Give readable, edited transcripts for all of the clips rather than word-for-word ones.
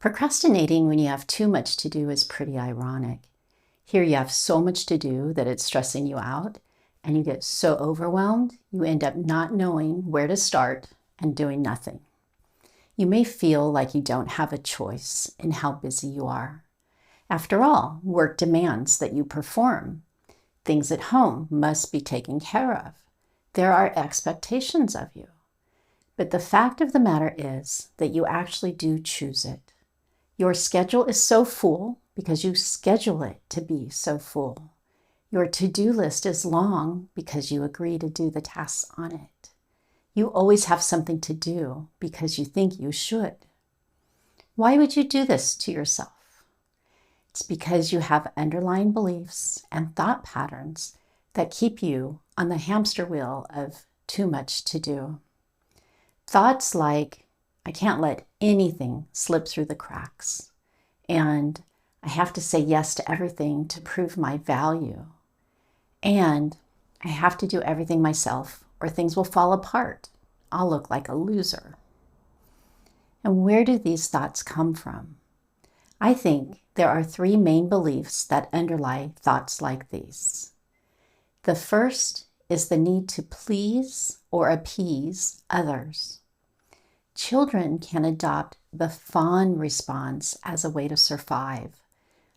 Procrastinating when you have too much to do is pretty ironic. Here you have so much to do that it's stressing you out, and you get so overwhelmed, you end up not knowing where to start and doing nothing. You may feel like you don't have a choice in how busy you are. After all, work demands that you perform. Things at home must be taken care of. There are expectations of you. But the fact of the matter is that you actually do choose it. Your schedule is so full because you schedule it to be so full. Your to-do list is long because you agree to do the tasks on it. You always have something to do because you think you should. Why would you do this to yourself? It's because you have underlying beliefs and thought patterns that keep you on the hamster wheel of too much to do. Thoughts like, I can't let anything slip through the cracks, and I have to say yes to everything to prove my value, and I have to do everything myself or things will fall apart. I'll look like a loser. And where do these thoughts come from? I think there are three main beliefs that underlie thoughts like these. The first is the need to please or appease others. Children can adopt the fawn response as a way to survive,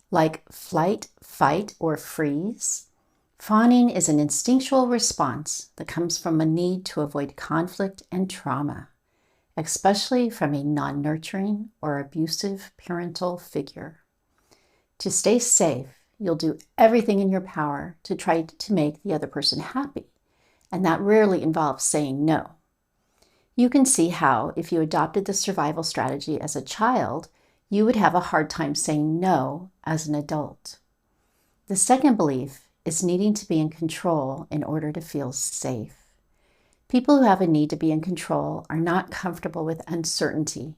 like flight, fight, or freeze. Fawning is an instinctual response that comes from a need to avoid conflict and trauma, especially from a non-nurturing or abusive parental figure. To stay safe, you'll do everything in your power to try to make the other person happy, and that rarely involves saying no. You can see how, if you adopted the survival strategy as a child, you would have a hard time saying no as an adult. The second belief is needing to be in control in order to feel safe. People who have a need to be in control are not comfortable with uncertainty,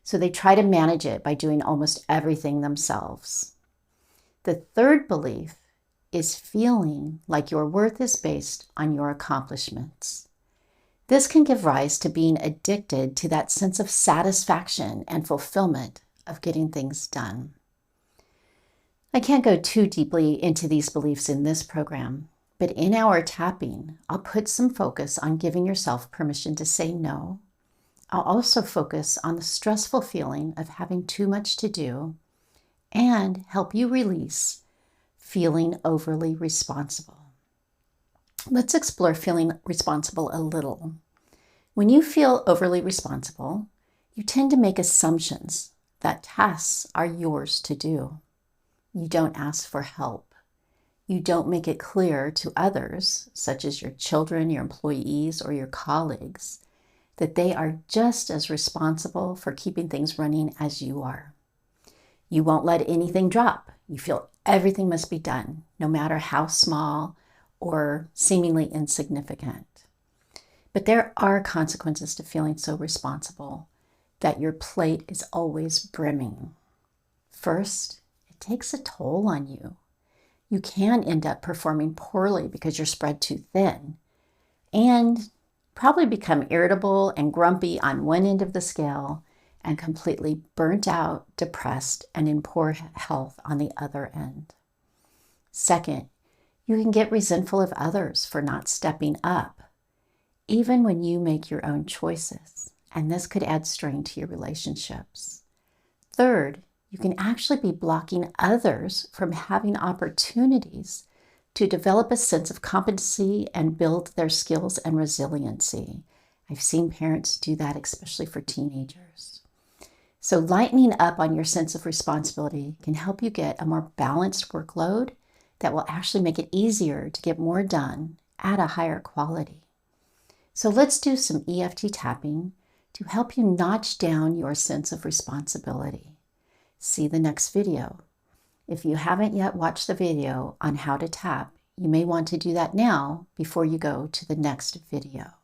so they try to manage it by doing almost everything themselves. The third belief is feeling like your worth is based on your accomplishments. This can give rise to being addicted to that sense of satisfaction and fulfillment of getting things done. I can't go too deeply into these beliefs in this program, but in our tapping, I'll put some focus on giving yourself permission to say no. I'll also focus on the stressful feeling of having too much to do and help you release feeling overly responsible. Let's explore feeling responsible a little. When you feel overly responsible, you tend to make assumptions that tasks are yours to do. You don't ask for help. You don't make it clear to others, such as your children, your employees, or your colleagues, that they are just as responsible for keeping things running as you are. You won't let anything drop. You feel everything must be done, no matter how small or seemingly insignificant. But there are consequences to feeling so responsible that your plate is always brimming. First, it takes a toll on you. You can end up performing poorly because you're spread too thin, and probably become irritable and grumpy on one end of the scale and completely burnt out, depressed, and in poor health on the other end. Second, you can get resentful of others for not stepping up, even when you make your own choices, and this could add strain to your relationships. Third, you can actually be blocking others from having opportunities to develop a sense of competency and build their skills and resiliency. I've seen parents do that, especially for teenagers. So lightening up on your sense of responsibility can help you get a more balanced workload that will actually make it easier to get more done at a higher quality. So let's do some EFT tapping to help you notch down your sense of responsibility. See the next video. If you haven't yet watched the video on how to tap, you may want to do that now before you go to the next video.